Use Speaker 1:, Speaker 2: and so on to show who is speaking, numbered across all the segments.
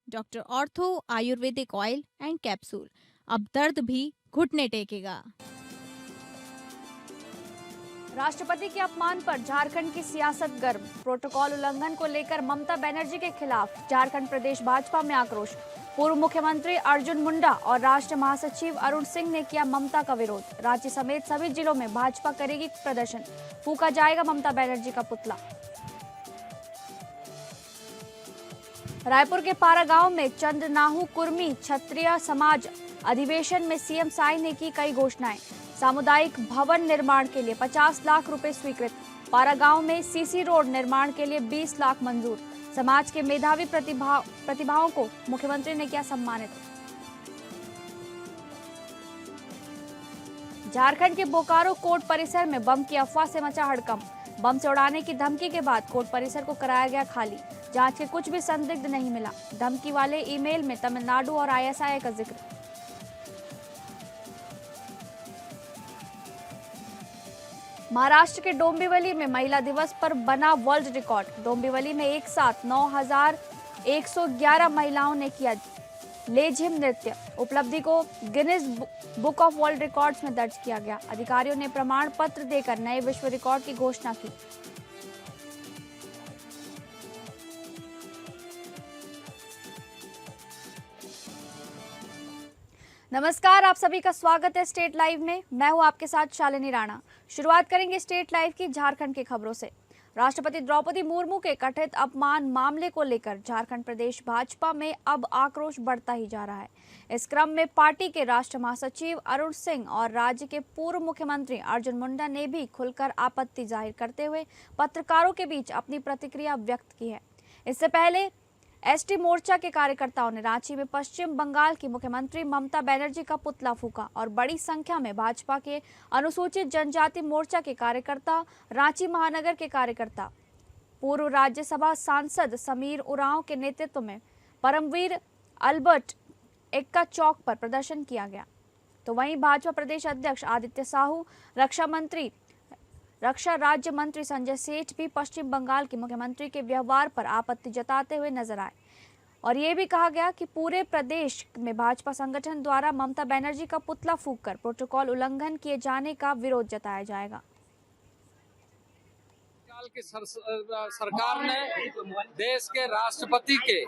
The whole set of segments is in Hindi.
Speaker 1: Doctor ortho Ayurvedic oil and capsule. अब दर्द भी घुटने टेकेगा।
Speaker 2: राष्ट्रपति के अपमान पर झारखंड की सियासत गर्म। प्रोटोकॉल उल्लंघन को लेकर ममता बनर्जी के खिलाफ झारखंड प्रदेश भाजपा में आक्रोश। पूर्व मुख्यमंत्री अर्जुन मुंडा और राष्ट्रीय महासचिव अरुण सिंह ने किया ममता का विरोध। रांची समेत सभी जिलों में भाजपा करेगी प्रदर्शन। फूंका जाएगा ममता बनर्जी का पुतला। रायपुर के पारा गांव में चंद्रनाहु कुर्मी क्षत्रिय समाज अधिवेशन में सीएम साई ने की कई घोषणाएं। सामुदायिक भवन निर्माण के लिए 50 लाख रुपए स्वीकृत। पारा गांव में सीसी रोड निर्माण के लिए 20 लाख मंजूर। समाज के मेधावी प्रतिभाओं को मुख्यमंत्री ने किया सम्मानित। झारखंड के बोकारो कोर्ट परिसर में बम की अफवाह से मचा हड़कंप। बम से उड़ाने की धमकी के बाद कोर्ट परिसर को कराया गया खाली। जांच के कुछ भी संदिग्ध नहीं मिला। धमकी वाले ईमेल में तमिलनाडु और आईएसआई का जिक्र। महाराष्ट्र के डोंबिवली में महिला दिवस पर बना वर्ल्ड रिकॉर्ड। डोंबिवली में एक साथ 9,111 महिलाओं ने किया लेझिम नृत्य। उपलब्धि को Guinness book of world records में दर्ज किया गया। अधिकारियों ने प्रमाण पत्र देकर नए विश्व रिकॉर्ड की घोषणा की। नमस्कार, आप सभी का स्वागत है स्टेट लाइव में। मैं हूं आपके साथ शालिनी राणा। शुरुआत करेंगे स्टेट लाइव की झारखंड की खबरों से। राष्ट्रपति द्रौपदी मुर्मू के कथित अपमान मामले को लेकर झारखंड प्रदेश भाजपा में अब आक्रोश बढ़ता ही जा रहा है। इस क्रम में पार्टी के राष्ट्रीय महासचिव अरुण सिंह और राज्य के पूर्व मुख्यमंत्री अर्जुन मुंडा ने भी खुलकर आपत्ति जाहिर करते हुए पत्रकारों के बीच अपनी प्रतिक्रिया व्यक्त की है। इससे पहले एसटी मोर्चा के कार्यकर्ताओं ने रांची में पश्चिम बंगाल की मुख्यमंत्री ममता बनर्जी का पुतला फूंका और बड़ी संख्या में भाजपा के अनुसूचित जनजाति मोर्चा के कार्यकर्ता, रांची महानगर के कार्यकर्ता, पूर्व राज्यसभा सांसद समीर उरांव के नेतृत्व में परमवीर अल्बर्ट एक्का चौक पर प्रदर्शन किया गया। तो वहीं भाजपा प्रदेश अध्यक्ष आदित्य साहू, रक्षा राज्य मंत्री संजय सेठ भी पश्चिम बंगाल के मुख्यमंत्री के व्यवहार पर आपत्ति जताते हुए नजर आए और ये भी कहा गया कि पूरे प्रदेश में भाजपा संगठन द्वारा ममता बनर्जी का पुतला फूंककर प्रोटोकॉल उल्लंघन किए जाने का विरोध जताया जाएगा।
Speaker 3: की सरकार ने देश के राष्ट्रपति के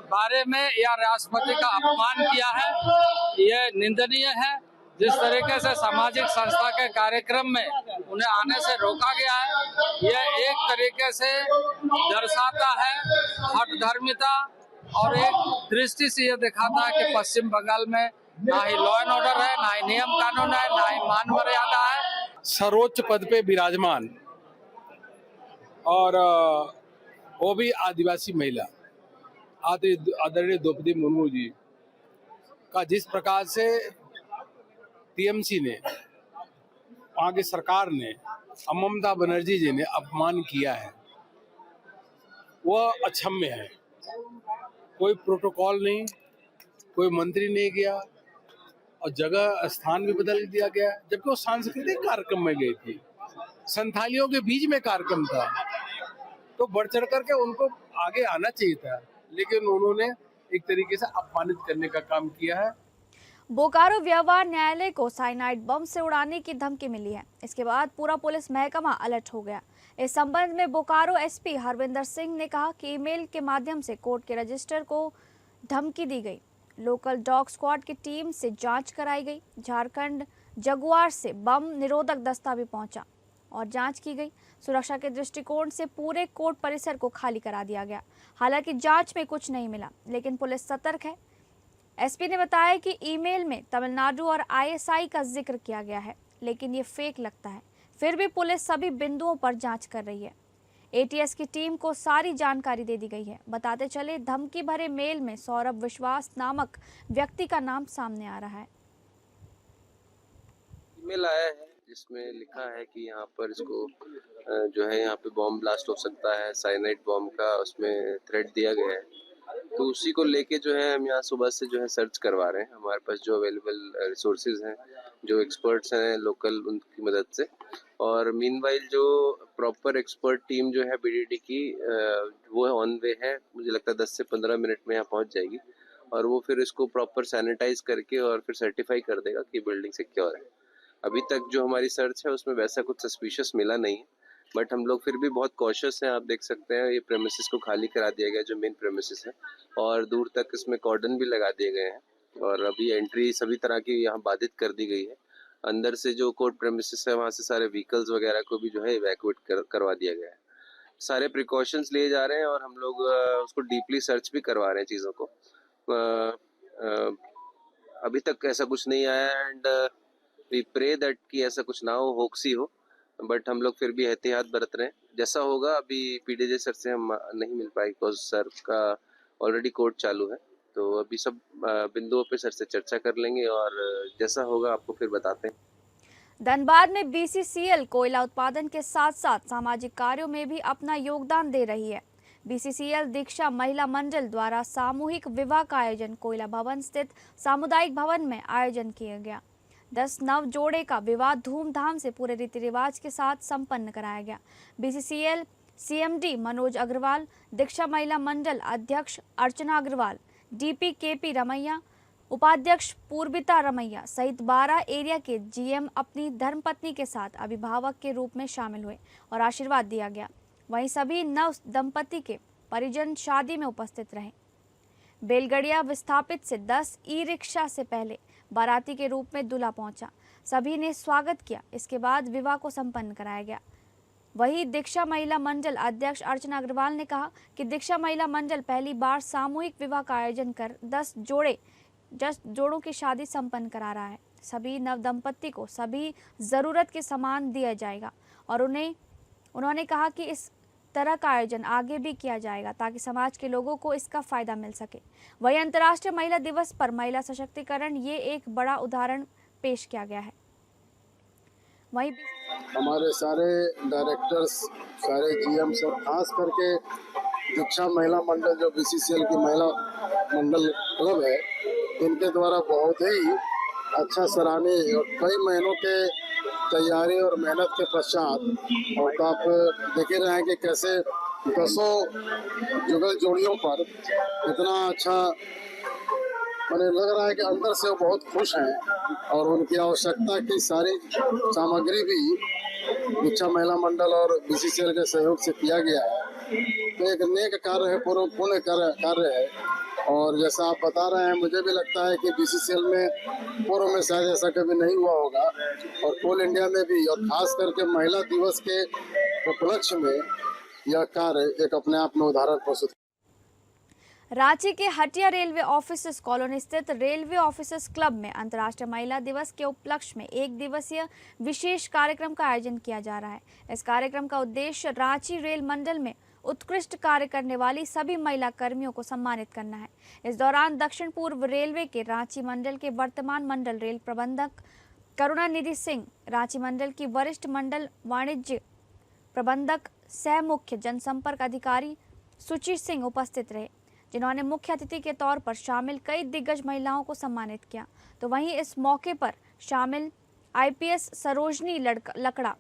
Speaker 3: बारे में या राष्ट्रपति का अपमान किया है, यह निंदनीय है। जिस तरीके से सामाजिक संस्था के कार्यक्रम में उन्हें आने से रोका गया है, यह एक तरीके से दर्शाता है हठधर्मिता और एक दृष्टि से यह दिखाता है कि पश्चिम बंगाल में ना ही लॉ एंड ऑर्डर है, ना ही नियम कानून है, ना ही मान मर्यादा है।
Speaker 4: सर्वोच्च पद पे विराजमान और वो भी आदिवासी महिला आदरणीय द्रौपदी मुर्मू जी का जिस प्रकार से टीएमसी ने, वहाँ की सरकार ने, ममता बनर्जी जी ने अपमान किया है, वह अक्षम्य है। कोई प्रोटोकॉल नहीं, कोई मंत्री नहीं गया और जगह स्थान भी बदल दिया गया, जबकि वो सांस्कृतिक कार्यक्रम में गई थी, संथालियों के बीच में कार्यक्रम था, तो बढ़ चढ़ करके उनको आगे आना चाहिए था, लेकिन उन्होंने एक तरीके से अपमानित करने का काम किया है।
Speaker 2: बोकारो व्यवहार न्यायालय को साइनाइड बम से उड़ाने की धमकी मिली है। इसके बाद पूरा पुलिस महकमा अलर्ट हो गया। इस संबंध में बोकारो एसपी हरविंदर सिंह ने कहा कि ईमेल के माध्यम से कोर्ट के रजिस्टर को धमकी दी गई। लोकल डॉग स्क्वाड की टीम से जांच कराई गई। झारखंड जगुआर से बम निरोधक दस्ता भी पहुंचा और जांच की गई। सुरक्षा के दृष्टिकोण से पूरे कोर्ट परिसर को खाली करा दिया गया। हालांकि जांच में कुछ नहीं मिला, लेकिन पुलिस सतर्क है। एसपी ने बताया कि ईमेल में तमिलनाडु और आईएसआई का जिक्र किया गया है, लेकिन ये फेक लगता है। फिर भी पुलिस सभी बिंदुओं पर जांच कर रही है। एटीएस की टीम को सारी जानकारी दे दी गई है। बताते चले, धमकी भरे मेल में सौरभ विश्वास नामक व्यक्ति का नाम सामने आ रहा है।
Speaker 5: ईमेल आया है जिसमें लिखा है कि यहाँ पर इसको जो है यहाँ पे बॉम्ब ब्लास्ट हो सकता है, साइनाइड बॉम्ब का उसमें थ्रेट दिया गया है। तो उसी को लेके जो है हम यहाँ सुबह से जो है सर्च करवा रहे हैं। हमारे पास जो अवेलेबल रिसोर्सेज हैं जो एक्सपर्ट्स हैं लोकल, उनकी मदद से। और मीनवाइल जो प्रॉपर एक्सपर्ट टीम जो है बीडीडी की, वो ऑन वे है। मुझे लगता है 10 से 15 मिनट में यहाँ पहुँच जाएगी और वो फिर इसको प्रॉपर सैनिटाइज करके और फिर सर्टिफाई कर देगा कि बिल्डिंग सिक्योर है। अभी तक जो हमारी सर्च है उसमें वैसा कुछ सस्पिशियस मिला नहीं है, बट हम लोग फिर भी बहुत कॉशियस हैं। आप देख सकते हैं ये प्रेमिसेस को खाली करा दिया गया जो मेन प्रेमिसेस है, और दूर तक इसमें कॉर्डन भी लगा दिए गए हैं और अभी एंट्री सभी तरह की यहाँ बाधित कर दी गई है। अंदर से जो कोर्ट प्रेमिसेस है वहाँ से सारे व्हीकल्स वगैरह को भी जो है इवैक्यूएट करवा दिया गया है। सारे प्रिकॉशंस लिए जा रहे हैं और हम लोग उसको डीपली सर्च भी करवा रहे हैं चीज़ों को। अभी तक ऐसा कुछ नहीं आया एंड वी प्रे दैट कि ऐसा कुछ ना हो, होक्सी हो, बट हम लोग फिर भी एहतियात बरत रहे हैं। जैसा होगा, अभी पीडीजे सर से हम नहीं मिल पाए बिकॉज सर का ऑलरेडी कोर्ट चालू है, तो अभी सब बिंदुओं पे सर से चर्चा कर लेंगे और जैसा होगा आपको फिर बताते हैं।
Speaker 2: धनबाद में बीसीसीएल कोयला उत्पादन के साथ साथ सामाजिक कार्यों में भी अपना योगदान दे रही है। बीसीसीएल दीक्षा महिला मंडल द्वारा सामूहिक विवाह का आयोजन कोयला भवन स्थित सामुदायिक भवन में आयोजन किया गया। 10 नव जोड़े का विवाह धूमधाम से पूरे रीति रिवाज के साथ संपन्न कराया गया। बीसीसीएल सीएमडी मनोज अग्रवाल, दीक्षा महिला मंडल अध्यक्ष अर्चना अग्रवाल, डीपी केपी रमैया, उपाध्यक्ष पूर्विता रमैया सहित 12 एरिया के जीएम अपनी धर्मपत्नी के साथ अभिभावक के रूप में शामिल हुए और आशीर्वाद दिया गया। वहीं सभी नव दंपति के परिजन शादी में उपस्थित रहे। बेलगड़िया विस्थापित से 10 ई रिक्शा से पहले बाराती के रूप में दूल्हा पहुंचा। सभी ने स्वागत किया। इसके बाद विवाह को संपन्न कराया गया। वहीं दीक्षा महिला मंडल अध्यक्ष अर्चना अग्रवाल ने कहा कि दीक्षा महिला मंडल पहली बार सामूहिक विवाह का आयोजन कर 10 जोड़ों की शादी संपन्न करा रहा है। सभी नव दंपति को सभी जरूरत के सामान दिया जाएगा और उन्होंने कहा कि इस तरह का आयोजन आगे भी किया जाएगा ताकि समाज के लोगों को इसका फायदा मिल सके। वहीं अंतर्राष्ट्रीय महिला दिवस पर महिला सशक्तिकरण ये एक बड़ा उदाहरण पेश किया गया है। वहीं
Speaker 6: हमारे सारे डायरेक्टर्स, सारे जीएम सब, खास करके दीक्षा महिला मंडल जो बीसीसीएल की महिला मंडल क्लब है, इनके द्वारा बहुत ही अच्छा सराहनीय और कई महीनों के तैयारी और मेहनत के पश्चात, और तो आप देख ही रहे हैं कि कैसे 10 जुगल जोड़ियों पर इतना अच्छा मैंने लग रहा है कि अंदर से वो बहुत खुश हैं और उनकी आवश्यकता की सारी सामग्री भी दीक्षा महिला मंडल और बीसीसीएल के सहयोग से किया गया है। तो एक नेक कार्य है, पुण्य कार्य है। और जैसा आप बता रहे हैं, मुझे भी लगता है कि बीसीसीएल में पूर्व में शायद ऐसा कभी नहीं हुआ होगा और कोल इंडिया में भी, और खास करके महिला दिवस के उपलक्ष्य में यह कार्य एक अपने आप में उदाहरण प्रस्तुत।
Speaker 2: रांची के हटिया रेलवे ऑफिसर्स कॉलोनी स्थित रेलवे ऑफिसर्स क्लब में अंतर्राष्ट्रीय महिला दिवस के उपलक्ष्य में 1 दिवसीय विशेष कार्यक्रम का आयोजन किया जा रहा है। इस कार्यक्रम का उद्देश्य रांची रेल मंडल में उत्कृष्ट कार्य करने वाली सभी महिला कर्मियों को सम्मानित करना है। इस दौरान दक्षिण पूर्व रेलवे के रांची मंडल के वर्तमान मंडल रेल प्रबंधक करुणानिधि सिंह, रांची मंडल की वरिष्ठ मंडल वाणिज्य प्रबंधक सह मुख्य जनसंपर्क अधिकारी सुचि सिंह उपस्थित रहे, जिन्होंने मुख्य अतिथि के तौर पर शामिल कई दिग्गज महिलाओं को सम्मानित किया। तो वहीं इस मौके पर शामिल आईपीएस सरोजनी लकड़ा,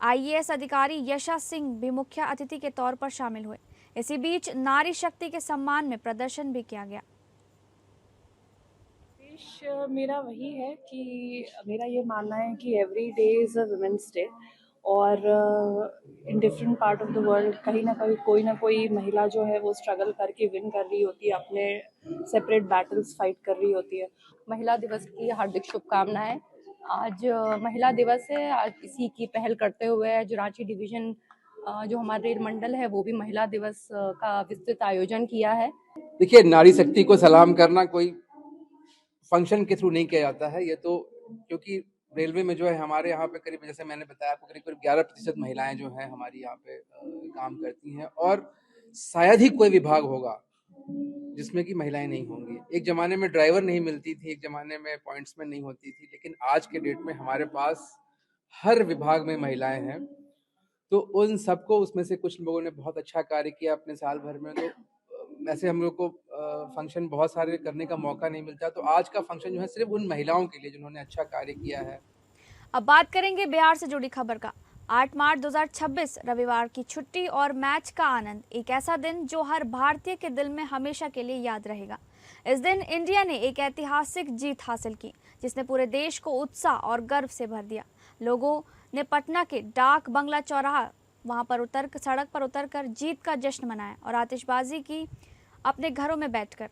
Speaker 2: आईएएस अधिकारी यशा सिंह भी मुख्य अतिथि के तौर पर शामिल हुए। इसी बीच नारी शक्ति के सम्मान में प्रदर्शन भी किया गया।
Speaker 7: मेरा वही है कि मेरा ये मानना है कि every day is a women's day और in different part of the world कहीं ना कहीं कोई ना कोई महिला जो है वो स्ट्रगल करके विन कर रही होती है, अपने सेपरेट बैटल्स फाइट कर रही होती है।
Speaker 8: महिला दिवस की हार्दिक शुभकामनाएं। आज महिला दिवस है, आज इसी की पहल करते हुए जो रांची डिवीज़न जो हमारा रेल मंडल है वो भी महिला दिवस का विस्तृत आयोजन किया है।
Speaker 9: देखिए, नारी शक्ति को सलाम करना कोई फंक्शन के थ्रू नहीं किया जाता है। ये तो क्योंकि रेलवे में जो है हमारे यहाँ पे करीब, जैसे मैंने बताया आपको, करीब 11% महिलाएं जो हैं हमारी यहाँ पे काम करती हैं और शायद ही कोई विभाग होगा जिसमें कि महिलाएं नहीं होंगी। एक जमाने में ड्राइवर नहीं मिलती थी, एक जमाने में पॉइंट्समैन नहीं होती थी, लेकिन आज के डेट में हमारे पास हर विभाग में महिलाएं हैं। तो उन सबको, उसमें से कुछ लोगों ने बहुत अच्छा कार्य किया अपने साल भर में। तो वैसे हम लोग को फंक्शन बहुत सारे करने का मौका नहीं मिलता, तो आज का फंक्शन जो है सिर्फ उन महिलाओं के लिए जिन्होंने अच्छा कार्य किया है।
Speaker 2: अब बात करेंगे बिहार से जुड़ी खबर का। 8 मार्च 2026 रविवार की छुट्टी और मैच का आनंद, एक ऐसा दिन जो हर भारतीय के दिल में हमेशा के लिए याद रहेगा। इस दिन इंडिया ने एक ऐतिहासिक जीत हासिल की जिसने पूरे देश को उत्साह और गर्व से भर दिया। लोगों ने पटना के डाक बंगला चौराहा वहां पर सड़क पर उतरकर जीत का जश्न मनाया और आतिशबाजी की अपने घरों में बैठकर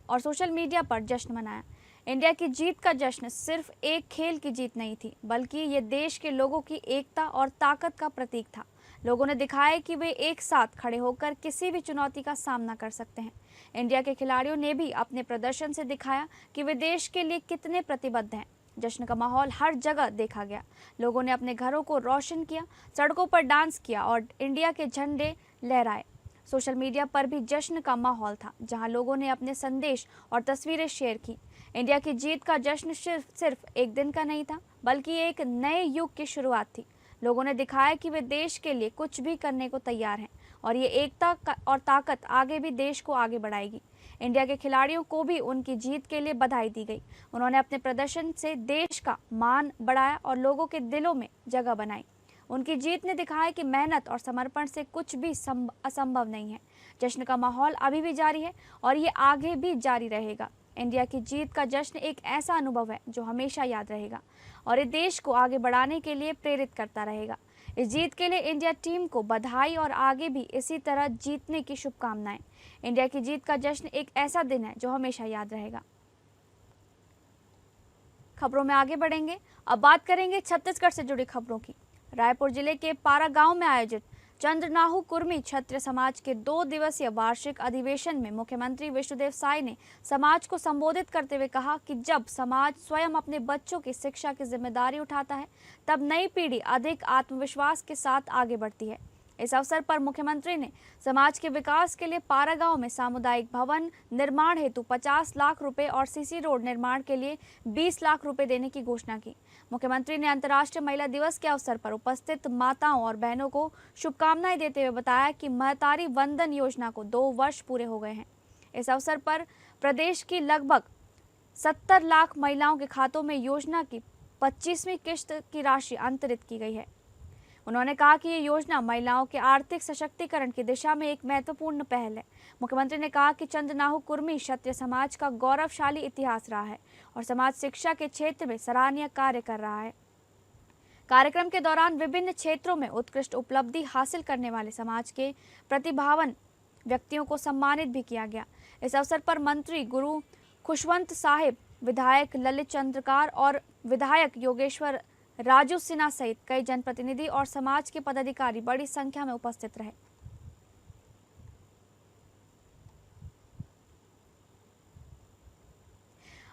Speaker 2: और सोशल मीडिया पर जश्न मनाया। इंडिया की जीत का जश्न सिर्फ एक खेल की जीत नहीं थी, बल्कि ये देश के लोगों की एकता और ताकत का प्रतीक था। लोगों ने दिखाया कि वे एक साथ खड़े होकर किसी भी चुनौती का सामना कर सकते हैं। इंडिया के खिलाड़ियों ने भी अपने प्रदर्शन से दिखाया कि वे देश के लिए कितने प्रतिबद्ध हैं। जश्न का माहौल हर जगह देखा गया। लोगों ने अपने घरों को रोशन किया, सड़कों पर डांस किया और इंडिया के झंडे लहराए। सोशल मीडिया पर भी जश्न का माहौल था, जहां लोगों ने अपने संदेश और तस्वीरें शेयर की। इंडिया की जीत का जश्न सिर्फ एक दिन का नहीं था, बल्कि एक नए युग की शुरुआत थी। लोगों ने दिखाया कि वे देश के लिए कुछ भी करने को तैयार हैं और ये एकता और ताकत आगे भी देश को आगे बढ़ाएगी। इंडिया के खिलाड़ियों को भी उनकी जीत के लिए बधाई दी गई। उन्होंने अपने प्रदर्शन से देश का मान बढ़ाया और लोगों के दिलों में जगह बनाई। उनकी जीत ने दिखाया कि मेहनत और समर्पण से कुछ भी असंभव नहीं है। जश्न का माहौल अभी भी जारी है और ये आगे भी जारी रहेगा। इंडिया की जीत का जश्न एक ऐसा अनुभव है जो हमेशा याद रहेगा और ये देश को आगे बढ़ाने के लिए प्रेरित करता रहेगा। इस जीत के लिए इंडिया टीम को बधाई और आगे भी इसी तरह जीतने की शुभकामनाएं। इंडिया की जीत का जश्न एक ऐसा दिन है जो हमेशा याद रहेगा। खबरों में आगे बढ़ेंगे। अब बात करेंगे छत्तीसगढ़ से जुड़ी खबरों की। रायपुर जिले के पारा गांव में आयोजित चंद्रनाहु कुर्मी क्षत्रिय समाज के 2 दिवसीय वार्षिक अधिवेशन में मुख्यमंत्री विष्णुदेव साय ने समाज को संबोधित करते हुए कहा कि जब समाज स्वयं अपने बच्चों की शिक्षा की जिम्मेदारी उठाता है, तब नई पीढ़ी अधिक आत्मविश्वास के साथ आगे बढ़ती है। इस अवसर पर मुख्यमंत्री ने समाज के विकास के लिए पारा गांव में सामुदायिक भवन निर्माण हेतु 50 लाख रुपए और सीसी रोड निर्माण के लिए 20 लाख रुपए देने की घोषणा की। मुख्यमंत्री ने अंतर्राष्ट्रीय महिला दिवस के अवसर पर उपस्थित माताओं और बहनों को शुभकामनाएं देते हुए बताया कि महतारी वंदन योजना को 2 वर्ष पूरे हो गए हैं। इस अवसर पर प्रदेश की लगभग 70 लाख महिलाओं के खातों में योजना की 25वीं किश्त की राशि अंतरित की गई है। उन्होंने कहा कि ये योजना महिलाओं के आर्थिक सशक्तिकरण की दिशा में एक महत्वपूर्ण पहल है। मुख्यमंत्री ने कहा कि चंद्रनाहु कुर्मी क्षत्रिय समाज का गौरवशाली इतिहास रहा है और समाज शिक्षा के क्षेत्र में सराहनीय कार्य कर रहा है। कार्यक्रम के दौरान विभिन्न क्षेत्रों में उत्कृष्ट उपलब्धि हासिल करने वाले समाज के प्रतिभावान व्यक्तियों को सम्मानित भी किया गया। इस अवसर पर मंत्री गुरु खुशवंत साहिब, विधायक ललित चंद्रकार और विधायक योगेश्वर राजू सिन्हा सहित कई जनप्रतिनिधि और समाज के पदाधिकारी बड़ी संख्या में उपस्थित रहे।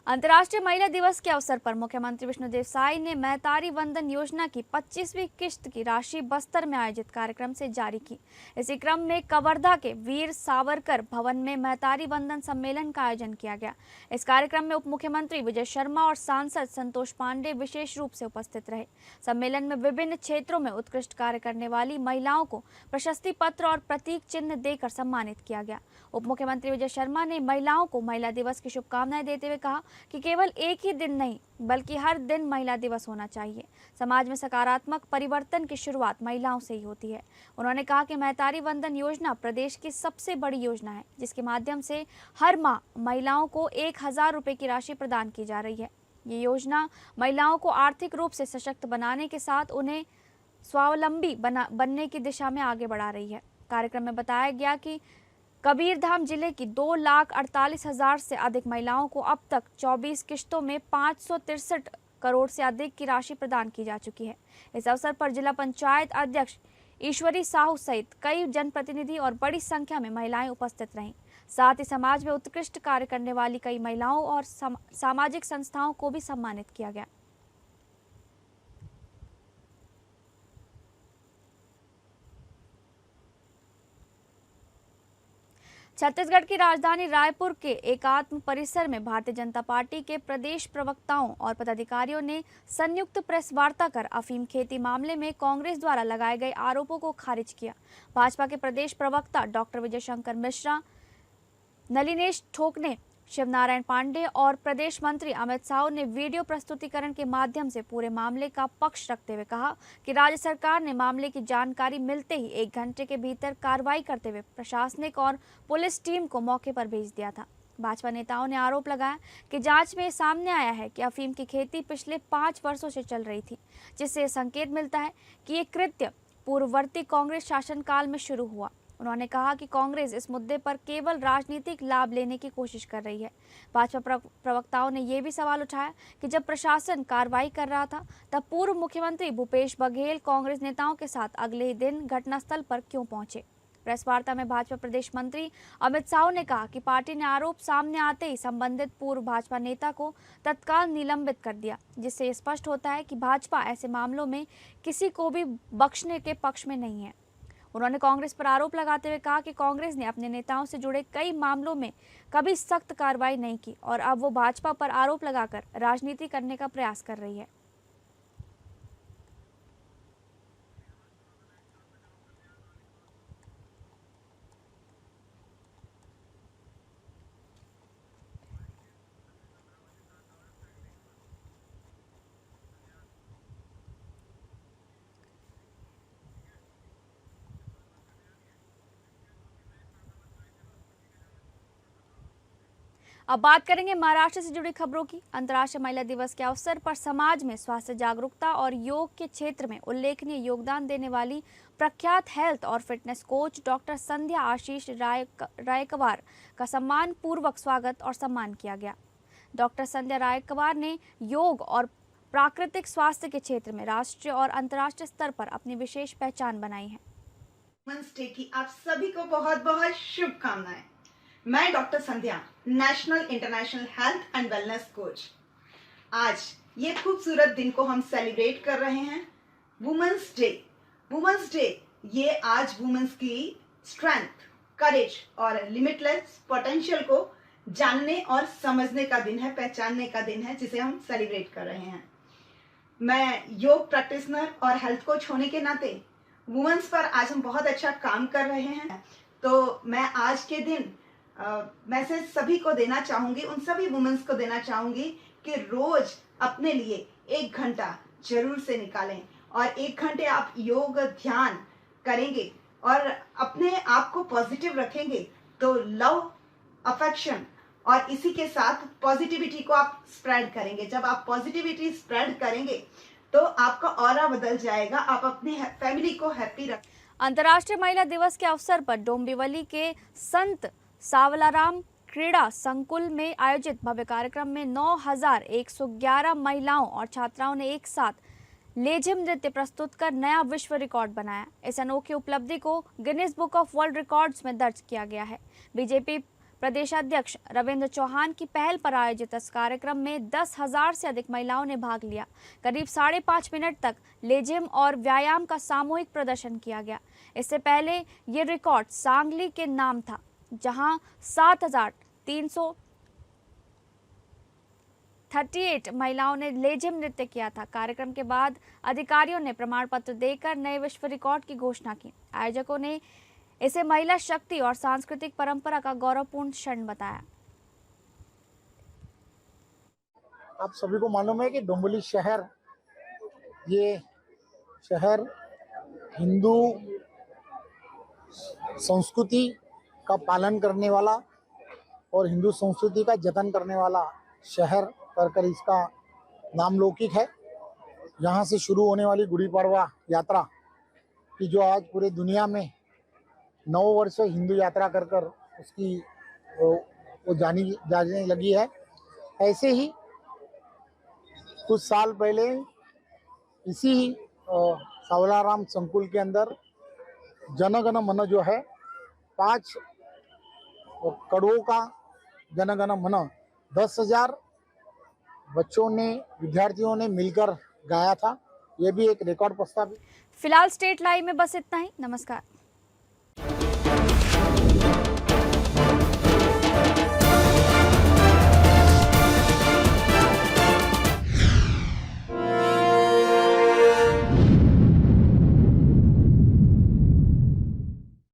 Speaker 2: अंतर्राष्ट्रीय महिला दिवस के अवसर पर मुख्यमंत्री विष्णुदेव साय ने महतारी वंदन योजना की 25वीं किश्त की राशि बस्तर में आयोजित कार्यक्रम से जारी की। इसी क्रम में कवर्धा के वीर सावरकर भवन में महतारी वंदन सम्मेलन का आयोजन किया गया। इस कार्यक्रम में उप मुख्यमंत्री विजय शर्मा और सांसद संतोष पांडे विशेष रूप से उपस्थित रहे। सम्मेलन में विभिन्न क्षेत्रों में उत्कृष्ट कार्य करने वाली महिलाओं को प्रशस्ति पत्र और प्रतीक चिन्ह देकर सम्मानित किया गया। उप मुख्यमंत्री विजय शर्मा ने महिलाओं को महिला दिवस की शुभकामनाएं देते हुए कहा कि केवल एक ही दिन नहीं, बल्कि हर दिन महिला दिवस होना चाहिए। समाज में सकारात्मक परिवर्तन की शुरुआत महिलाओं से ही होती है। उन्होंने कहा कि महतारी वंदन योजना प्रदेश की सबसे बड़ी योजना है, जिसके माध्यम से हर माह महिलाओं को 1000 रुपए की राशि प्रदान की जा रही है। ये योजना महिलाओं को आर्थिक रूप से सशक्त बनाने के साथ उन्हें स्वावलंबी बनने की दिशा में आगे बढ़ा रही है। कार्यक्रम में बताया गया कि कबीरधाम जिले की 2,48,000 से अधिक महिलाओं को अब तक 24 किश्तों में 563 करोड़ से अधिक की राशि प्रदान की जा चुकी है। इस अवसर पर जिला पंचायत अध्यक्ष ईश्वरी साहू सहित कई जनप्रतिनिधि और बड़ी संख्या में महिलाएं उपस्थित रहीं। साथ ही समाज में उत्कृष्ट कार्य करने वाली कई महिलाओं और सामाजिक संस्थाओं को भी सम्मानित किया गया। छत्तीसगढ़ की राजधानी रायपुर के एकात्म परिसर में भारतीय जनता पार्टी के प्रदेश प्रवक्ताओं और पदाधिकारियों ने संयुक्त प्रेस वार्ता कर अफीम खेती मामले में कांग्रेस द्वारा लगाए गए आरोपों को खारिज किया। भाजपा के प्रदेश प्रवक्ता डॉक्टर विजय शंकर मिश्रा नलिनेश ठोकने, शिवनारायण पांडे और प्रदेश मंत्री अमित शाह ने वीडियो प्रस्तुतिकरण के माध्यम से पूरे मामले का पक्ष रखते हुए कहा कि राज्य सरकार ने मामले की जानकारी मिलते ही 1 घंटे के भीतर कार्रवाई करते हुए प्रशासनिक और पुलिस टीम को मौके पर भेज दिया था। भाजपा नेताओं ने आरोप लगाया कि जांच में सामने आया है कि अफीम की खेती पिछले 5 वर्षों से चल रही थी, जिससे संकेत मिलता है कि ये कृत्य पूर्ववर्ती कांग्रेस शासनकाल में शुरू हुआ। उन्होंने कहा कि कांग्रेस इस मुद्दे पर केवल राजनीतिक लाभ लेने की कोशिश कर रही है। भाजपा प्रवक्ताओं ने यह भी सवाल उठाया कि जब प्रशासन कार्रवाई कर रहा था तब पूर्व मुख्यमंत्री भूपेश बघेल कांग्रेस नेताओं के साथ अगले ही दिन घटनास्थल पर क्यों पहुंचे। प्रेस वार्ता में भाजपा प्रदेश मंत्री अमित शाह ने कहा कि पार्टी ने आरोप सामने आते ही संबंधित पूर्व भाजपा नेता को तत्काल निलंबित कर दिया, जिससे स्पष्ट होता है कि भाजपा ऐसे मामलों में किसी को भी बख्शने के पक्ष में नहीं है। उन्होंने कांग्रेस पर आरोप लगाते हुए कहा कि कांग्रेस ने अपने नेताओं से जुड़े कई मामलों में कभी सख्त कार्रवाई नहीं की और अब वो भाजपा पर आरोप लगाकर राजनीति करने का प्रयास कर रही है। अब बात करेंगे महाराष्ट्र से जुड़ी खबरों की। अंतर्राष्ट्रीय महिला दिवस के अवसर पर समाज में स्वास्थ्य जागरूकता और योग के क्षेत्र में उल्लेखनीय योगदान देने वाली प्रख्यात हेल्थ और फिटनेस कोच डॉक्टर संध्या आशीष रायकवार का सम्मान पूर्वक स्वागत और सम्मान किया गया। डॉक्टर संध्या रायकवार ने योग और प्राकृतिक स्वास्थ्य के क्षेत्र में राष्ट्रीय और अंतर्राष्ट्रीय स्तर पर अपनी विशेष पहचान बनाई है।
Speaker 10: वुमेन्स डे की आप सभी को बहुत बहुत शुभकामनाएं। मैं doctor Sandhya, national international health and wellness coach. आज ये खूबसूरत दिन को हम सेलिब्रेट कर रहे हैं, वुमेन्स डे। वुमेन्स डे ये आज वुमेन्स की स्ट्रेंथ, करेज और लिमिटलेस पोटेंशियल को जानने और समझने का दिन है, पहचानने का दिन है, जिसे हम सेलिब्रेट कर रहे हैं। मैं योग प्रैक्टिशनर और हेल्थ कोच होने के नाते वुमेन्स पर आज हम बहुत अच्छा काम कर रहे हैं, तो मैं आज के दिन मैसेज सभी को देना चाहूंगी, उन सभी वुमेन्स को देना चाहूंगी कि रोज अपने लिए 1 घंटा जरूर से निकालें और 1 घंटे आप योग ध्यान करेंगे और अपने आप को पॉजिटिव रखेंगे तो लव, अफेक्शन और इसी के साथ पॉजिटिविटी को आप स्प्रेड करेंगे। जब आप पॉजिटिविटी स्प्रेड करेंगे तो आपका ऑरा बदल जाएगा, आप अपने फैमिली को हैप्पी रख।
Speaker 2: अंतर्राष्ट्रीय महिला दिवस के अवसर पर डोंबिवली के संत सावलाराम क्रीड़ा संकुल में आयोजित भव्य कार्यक्रम में 9,111 महिलाओं और छात्राओं ने एक साथ लेझिम नृत्य प्रस्तुत कर नया विश्व रिकॉर्ड बनाया। इस अनोखी उपलब्धि को Guinness book of world records में दर्ज किया गया है। बीजेपी प्रदेशाध्यक्ष रविंद्र चौहान की पहल पर आयोजित इस कार्यक्रम में 10,000 से अधिक महिलाओं ने भाग लिया। करीब 5.5 मिनट तक लेझिम और व्यायाम का सामूहिक प्रदर्शन किया गया। इससे पहले ये रिकॉर्ड सांगली के नाम था, जहां 7,338 महिलाओं ने लेझिम नृत्य किया था। कार्यक्रम के बाद अधिकारियों ने प्रमाण पत्र देकर नए विश्व रिकॉर्ड की घोषणा की। आयोजकों ने इसे महिला शक्ति और सांस्कृतिक परंपरा का गौरवपूर्ण क्षण बताया।
Speaker 11: आप सभी को मालूम है कि डोंबिवली शहर, ये शहर हिंदू संस्कृति का पालन करने वाला और हिंदू संस्कृति का जतन करने वाला शहर कर इसका नाम लौकिक है। यहाँ से शुरू होने वाली गुड़ी पड़वा यात्रा की जो आज पूरे दुनिया में 9 वर्ष हिंदू यात्रा कर उसकी वो जाने लगी है। ऐसे ही कुछ साल पहले इसी सावलाराम संकुल के अंदर जनगण मन जो है 5 कड़ों का जनगण मन 10,000 बच्चों ने, विद्यार्थियों ने मिलकर गाया था। ये भी एक रिकॉर्ड प्रस्तावित।
Speaker 2: फिलहाल स्टेट लाइव में बस इतना ही। नमस्कार।